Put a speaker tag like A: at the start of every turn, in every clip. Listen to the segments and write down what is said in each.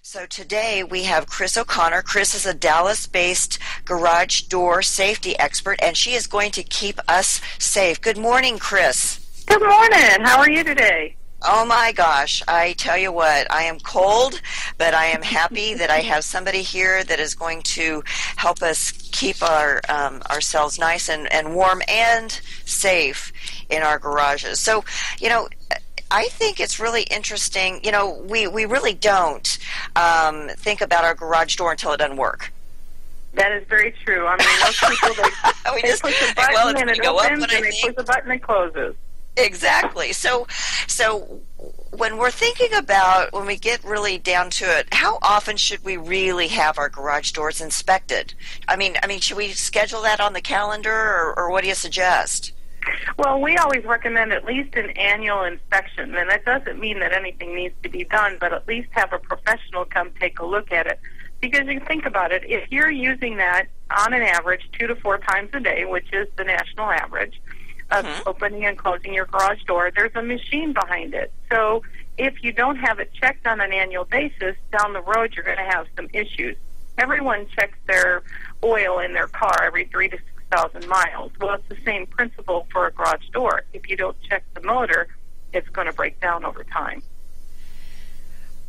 A: So today we have Chris O'Connor. Chris is a Dallas-based garage door safety expert, and she is going to keep us safe. Good morning, Chris.
B: Good morning. How are you today?
A: Oh my gosh, I tell you what, I am cold, but I am happy that I have somebody here that is going to help us keep ourselves nice and warm and safe in our garages. So, I think it's really interesting. We really don't think about our garage door until it doesn't work.
B: That is very true. I mean, most people, they push a button and it opens, and they push a button and it closes.
A: Exactly. So when we're thinking about, when we get really down to it, how often should we really have our garage doors inspected? I mean, should we schedule that on the calendar, or what do you suggest?
B: Well, we always recommend at least an annual inspection, and that doesn't mean that anything needs to be done, but at least have a professional come take a look at it. Because you think about it, if you're using that on an average 2 to 4 times a day, which is the national average, of opening and closing your garage door, there's a machine behind it. So if you don't have it checked on an annual basis, down the road you're going to have some issues. Everyone checks their oil in their car every 3,000 to 6,000 miles. Well, it's the same principle for a garage door. If you don't check the motor, it's going to break down over time.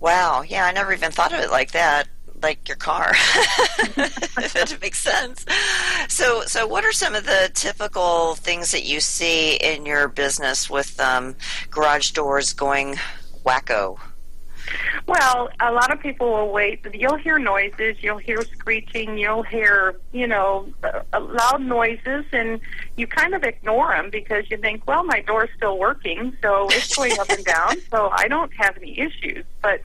A: Wow, yeah, I never even thought of it like that. Like your car, if it makes sense. So what are some of the typical things that you see in your business with garage doors going wacko?
B: Well, a lot of people will wait. You'll hear noises, you'll hear screeching, you'll hear, loud noises, and you kind of ignore them because you think, well, my door's still working, so it's going up and down, so I don't have any issues. But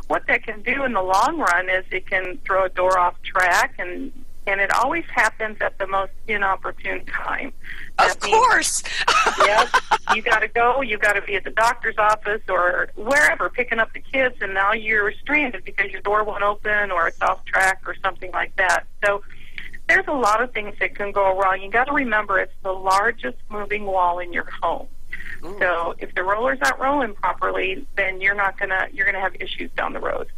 B: what that can do in the long run is it can throw a door off track, and it always happens at the most inopportune time.
A: Of course.
B: Yes, you got to go. You got to be at the doctor's office or wherever picking up the kids, and now you're stranded because your door won't open or it's off track or something like that. So there's a lot of things that can go wrong. You got to remember it's the largest moving wall in your home. Ooh. So if the roller's not rolling properly, then you're gonna have issues down the road.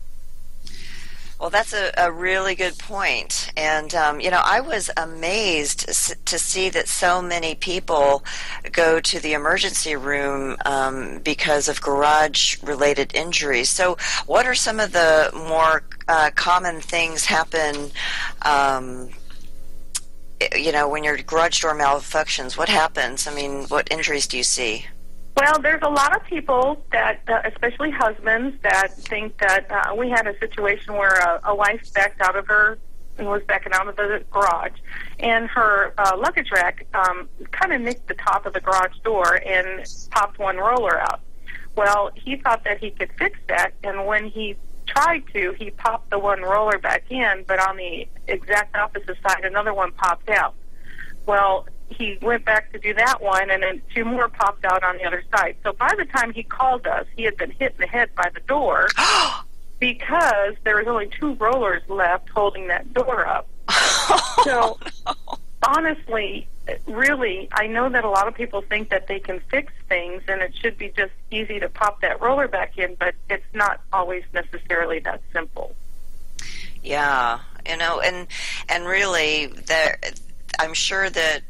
A: Well, that's a really good point. And, I was amazed to see that so many people go to the emergency room because of garage-related injuries. So what are some of the more common things happen, when your garage door malfunctions? What happens? I mean, what injuries do you see?
B: Well, there's a lot of people that, especially husbands, that think that we had a situation where a wife backed out of was backing out of the garage, and her luggage rack kind of nicked the top of the garage door and popped one roller out. Well, he thought that he could fix that, and when he tried to, he popped the one roller back in, but on the exact opposite side, another one popped out. Well, he went back to do that one, and then 2 more popped out on the other side. So by the time he called us, he had been hit in the head by the door because there was only 2 rollers left holding that door up. So honestly, really, I know that a lot of people think that they can fix things, and it should be just easy to pop that roller back in, but it's not always necessarily that simple.
A: Yeah, and really, I'm sure that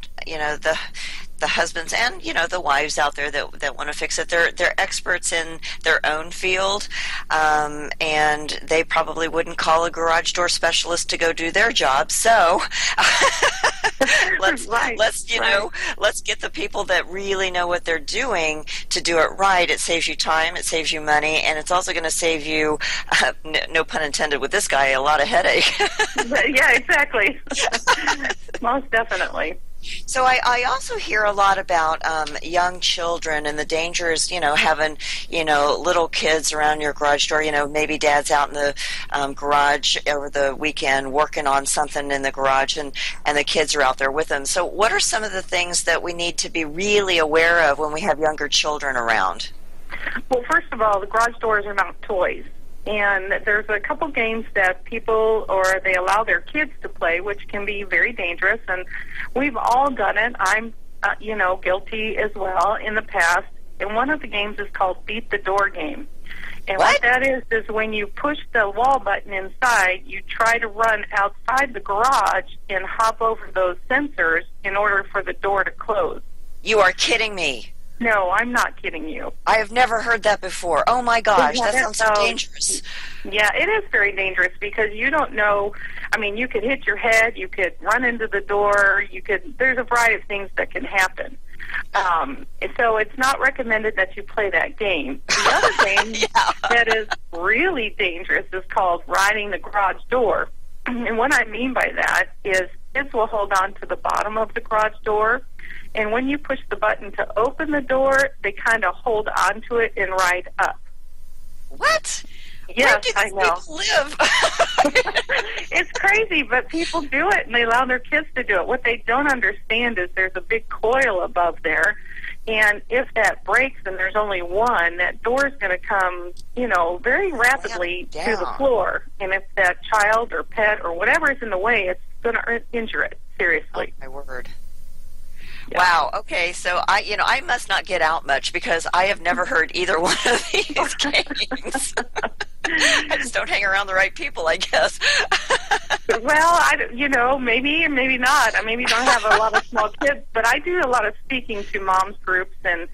A: the husbands and the wives out there that want to fix it, they're experts in their own field, and they probably wouldn't call a garage door specialist to go do their job. So let's get the people that really know what they're doing to do it right. It saves you time, it saves you money, and it's also going to save you, no pun intended with this guy, a lot of headache.
B: Yeah, exactly. Most definitely.
A: So I also hear a lot about young children and the dangers, having, little kids around your garage door. Maybe dad's out in the garage over the weekend working on something in the garage, and the kids are out there with them. So what are some of the things that we need to be really aware of when we have younger children around?
B: Well, first of all, the garage doors are not toys. And there's a couple games that they allow their kids to play, which can be very dangerous. And we've all done it. I'm, guilty as well in the past. And one of the games is called Beat the Door Game. And what
A: What?
B: that is when you push the wall button inside, you try to run outside the garage and hop over those sensors in order for the door to close.
A: You are kidding me.
B: No, I'm not kidding you.
A: I have never heard that before. Oh my gosh, that
B: Yeah,
A: sounds so dangerous.
B: Yeah, it is very dangerous because you don't know. I mean, you could hit your head, you could run into the door, there's a variety of things that can happen. So it's not recommended that you play that game. The other game that is really dangerous is called riding the garage door. And what I mean by that is kids will hold on to the bottom of the garage door, and when you push the button to open the door, they kind of hold on to it and ride up.
A: What?
B: Yes,
A: Where do
B: I
A: these
B: know.
A: people live?
B: It's crazy, but people do it, and they allow their kids to do it. What they don't understand is there's a big coil above there, and if that breaks and there's only one, that door's going to come, very rapidly to the floor. And if that child or pet or whatever is in the way, it's going to injure it seriously.
A: Oh, my word.
B: Yeah.
A: Wow. Okay. So I must not get out much because I have never heard either one of these games. I just don't hang around the right people, I guess.
B: Well, maybe or maybe not. I maybe don't have a lot of small kids, but I do a lot of speaking to moms groups and,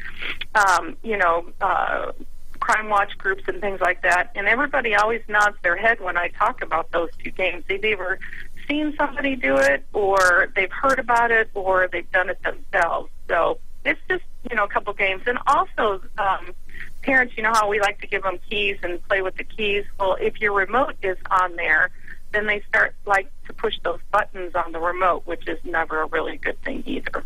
B: crime watch groups and things like that. And everybody always nods their head when I talk about those two games. They've either seen somebody do it, or they've heard about it, or they've done it themselves. So it's just, a couple games. And also, parents, how we like to give them keys and play with the keys. Well, if your remote is on there, then they start to push those buttons on the remote, which is never a really good thing either.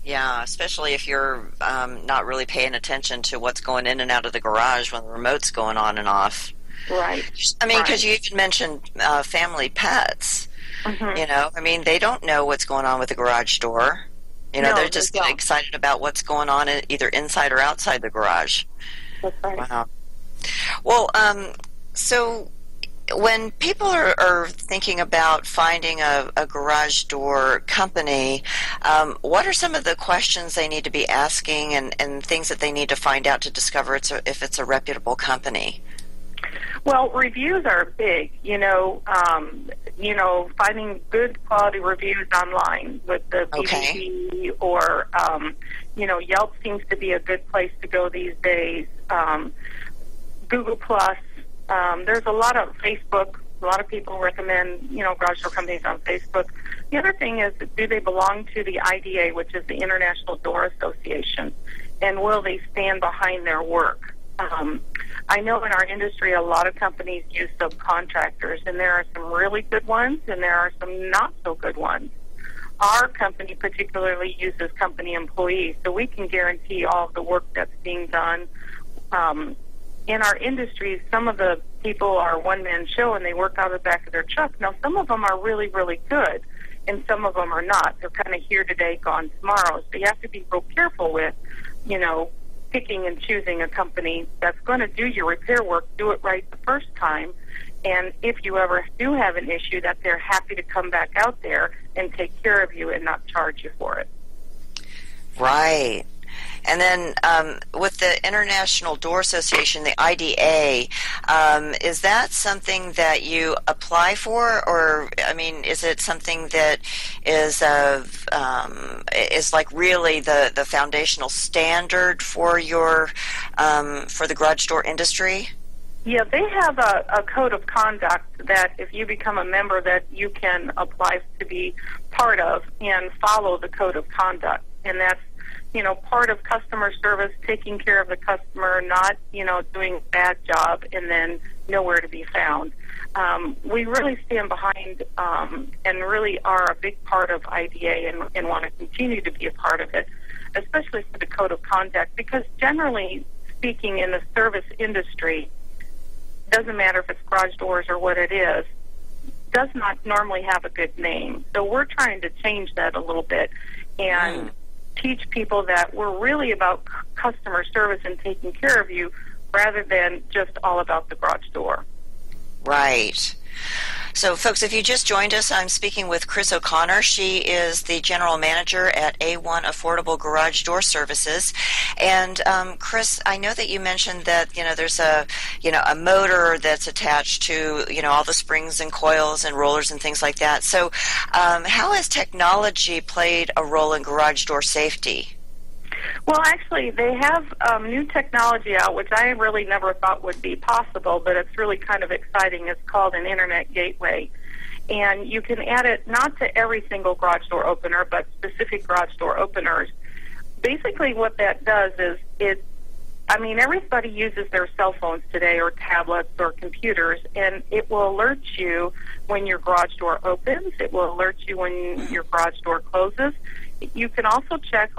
A: Yeah, especially if you're not really paying attention to what's going in and out of the garage when the remote's going on and off.
B: Right.
A: I mean, because you even mentioned family pets.
B: Mm-hmm.
A: They don't know what's going on with the garage door.
B: No,
A: they're just excited about what's going on either inside or outside the garage.
B: That's right.
A: Wow. Well, so when people are thinking about finding a garage door company, what are some of the questions they need to be asking and things that they need to find out to discover if it's a reputable company?
B: Well, reviews are big, finding good quality reviews online with the BBB or, Yelp seems to be a good place to go these days. Google Plus, there's a lot of Facebook. A lot of people recommend, garage door companies on Facebook. The other thing is, do they belong to the IDA, which is the International Door Association, and will they stand behind their work? I know in our industry a lot of companies use subcontractors, and there are some really good ones and there are some not so good ones. Our company particularly uses company employees, so we can guarantee all of the work that's being done. In our industry, some of the people are one-man show and they work out of the back of their truck. Now, some of them are really, really good, and some of them are not. They're kind of here today, gone tomorrow. So you have to be real careful with, picking and choosing a company that's going to do your repair work, do it right the first time, and if you ever do have an issue, that they're happy to come back out there and take care of you and not charge you for it.
A: Right. And then with the International Door Association, the IDA, is that something that you apply for, or is it something that is like really the foundational standard for your for the garage door industry?
B: Yeah, they have a code of conduct that if you become a member that you can apply to be part of and follow the code of conduct, and that's part of customer service, taking care of the customer, not, doing a bad job and then nowhere to be found. We really stand behind and really are a big part of IDA and want to continue to be a part of it, especially for the code of conduct, because generally speaking in the service industry, doesn't matter if it's garage doors or what it is, does not normally have a good name. So we're trying to change that a little bit and teach people that we're really about customer service and taking care of you rather than just all about the garage door.
A: Right. So, folks, if you just joined us, I'm speaking with Chris O'Connor. She is the general manager at A1 Affordable Garage Door Services. And Chris, I know that you mentioned that there's a motor that's attached to all the springs and coils and rollers and things like that. So, how has technology played a role in garage door safety?
B: Well, actually, they have new technology out, which I really never thought would be possible, but it's really kind of exciting. It's called an Internet Gateway. And you can add it not to every single garage door opener, but specific garage door openers. Basically, what that does is everybody uses their cell phones today or tablets or computers, and it will alert you when your garage door opens. It will alert you when your garage door closes. You can also check,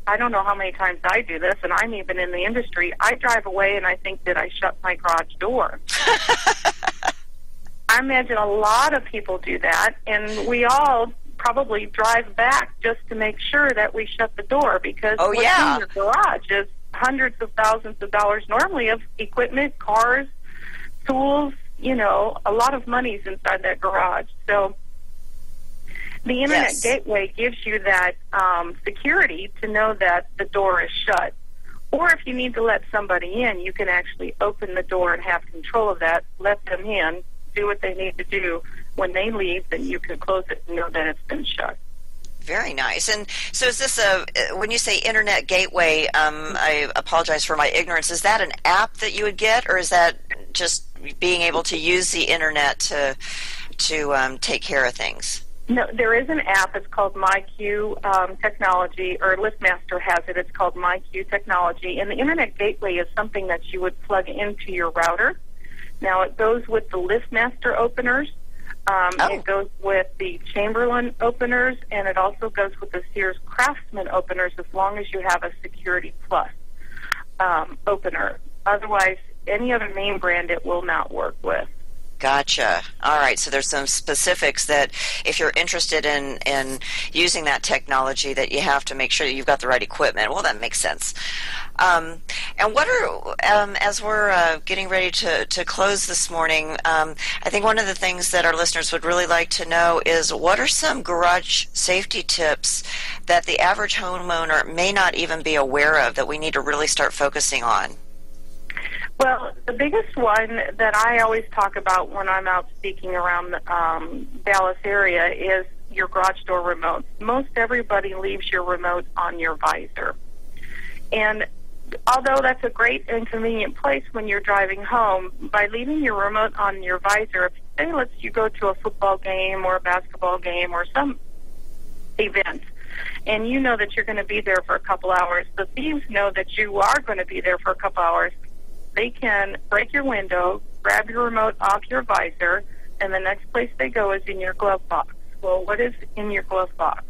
B: I don't know how many times I do this, and I'm even in the industry. I drive away and I think, did I shut my garage door? I imagine a lot of people do that, and we all probably drive back just to make sure that we shut the door, because what's in your garage is hundreds of thousands of dollars normally of equipment, cars, tools, a lot of money's inside that garage. So the Internet Gateway gives you that security to know that the door is shut. Or if you need to let somebody in, you can actually open the door and have control of that, let them in, do what they need to do. When they leave, then you can close it and know that it's been shut.
A: Very nice. And so is this when you say Internet Gateway, I apologize for my ignorance, is that an app that you would get, or is that just being able to use the Internet to take care of things?
B: No, there is an app. It's called MyQ Technology, or LiftMaster has it. It's called MyQ Technology. And the Internet Gateway is something that you would plug into your router. Now, it goes with the LiftMaster openers. It goes with the Chamberlain openers, and it also goes with the Sears Craftsman openers as long as you have a Security Plus opener. Otherwise, any other name brand it will not work with.
A: Gotcha. All right. So there's some specifics that if you're interested in using that technology, that you have to make sure that you've got the right equipment. Well, that makes sense. And what are, as we're getting ready to close this morning, I think one of the things that our listeners would really like to know is, what are some garage safety tips that the average homeowner may not even be aware of that we need to really start focusing on?
B: Well, the biggest one that I always talk about when I'm out speaking around the Dallas area is your garage door remote. Most everybody leaves your remote on your visor. And although that's a great and convenient place when you're driving home, by leaving your remote on your visor, say you go to a football game or a basketball game or some event, and you know that you're going to be there for a couple hours, the thieves know that you are going to be there for a couple hours. They can break your window, grab your remote off your visor, and the next place they go is in your glove box. Well, what is in your glove box?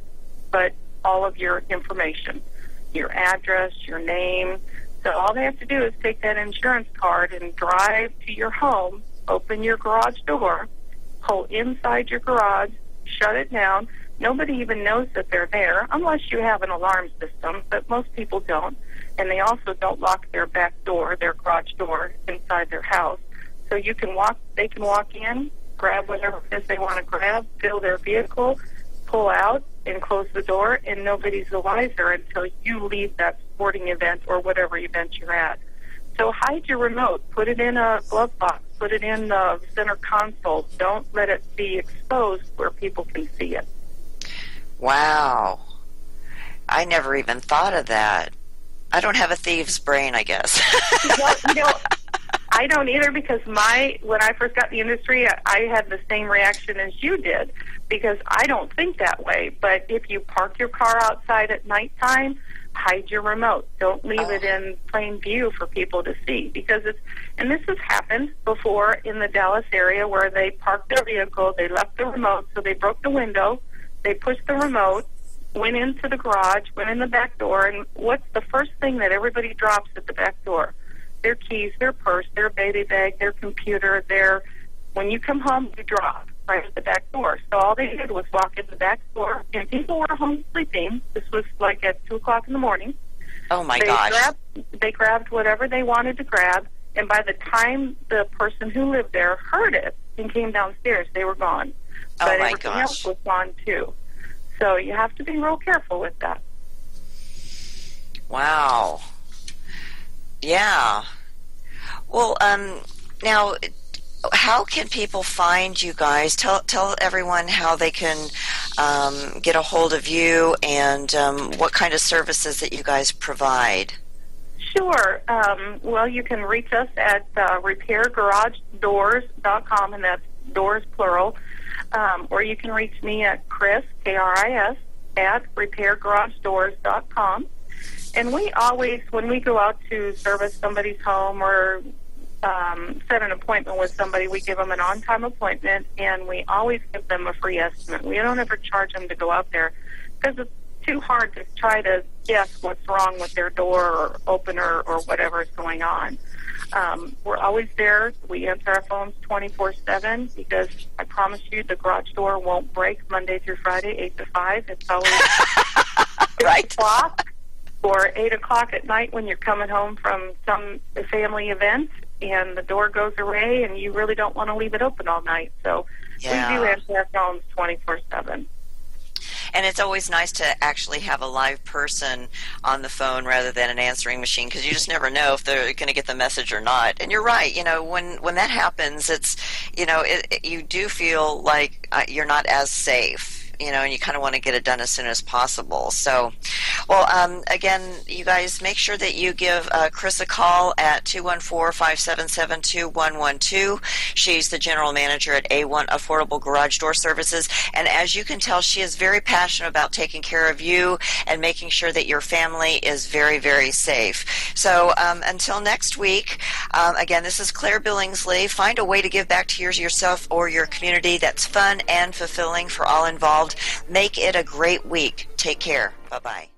B: But all of your information, your address, your name. So all they have to do is take that insurance card and drive to your home, open your garage door, pull inside your garage, shut it down. Nobody even knows that they're there unless you have an alarm system, but most people don't. And they also don't lock their back door, their garage door, inside their house. So they can walk in, grab whatever it is they want to grab, fill their vehicle, pull out, and close the door, and nobody's the wiser until you leave that sporting event or whatever event you're at. So hide your remote. Put it in a glove box. Put it in the center console. Don't let it be exposed where people can see it.
A: Wow. I never even thought of that. I don't have a thief's brain, I guess.
B: Well, I don't either, because when I first got in the industry, I had the same reaction as you did, because I don't think that way. But if you park your car outside at nighttime, hide your remote. Don't leave it in plain view for people to see, because and this has happened before in the Dallas area where they parked their vehicle, they left the remote, so they broke the window, they pushed the remote, went into the garage, went in the back door, and what's the first thing that everybody drops at the back door? Their keys, their purse, their baby bag, their computer, when you come home, you drop right at the back door. So all they did was walk in the back door, and people were home sleeping. This was like at 2 o'clock in the morning.
A: Oh, my gosh.
B: They grabbed whatever they wanted to grab, and by the time the person who lived there heard it, and came downstairs, they were gone.
A: Oh,
B: But
A: my
B: everything
A: gosh.
B: else was gone too. So you have to be real careful with that.
A: Wow. Yeah. Well, now, how can people find you guys? Tell everyone how they can get a hold of you and what kind of services that you guys provide.
B: Sure. Well, you can reach us at repairgaragedoors.com, and that's doors plural. Or you can reach me at Kris, K-R-I-S, at repairgaragedoors.com. And we always, when we go out to service somebody's home or set an appointment with somebody, we give them an on-time appointment, and we always give them a free estimate. We don't ever charge them to go out there because it's too hard to try to guess what's wrong with their door or opener or whatever is going on. We're always there. We answer our phones 24/7 because I promise you the garage door won't break Monday through Friday, 8 to 5. It's always
A: Right.
B: 8 o'clock or 8 o'clock at night when you're coming home from some family event and the door goes away and you really don't want to leave it open all night. So
A: Yeah.
B: we do answer our phones 24/7.
A: And it's always nice to actually have a live person on the phone rather than an answering machine, because you just never know if they're going to get the message or not. And you're right, when that happens, it's, you do feel like you're not as safe. And you kind of want to get it done as soon as possible. So, well, again, you guys, make sure that you give Kris a call at 214-577-2112. She's the general manager at A1 Affordable Garage Door Services. And as you can tell, she is very passionate about taking care of you and making sure that your family is very, very safe. So until next week, again, this is Claire Billingsley. Find a way to give back to yourself or your community that's fun and fulfilling for all involved. Make it a great week. Take care. Bye-bye.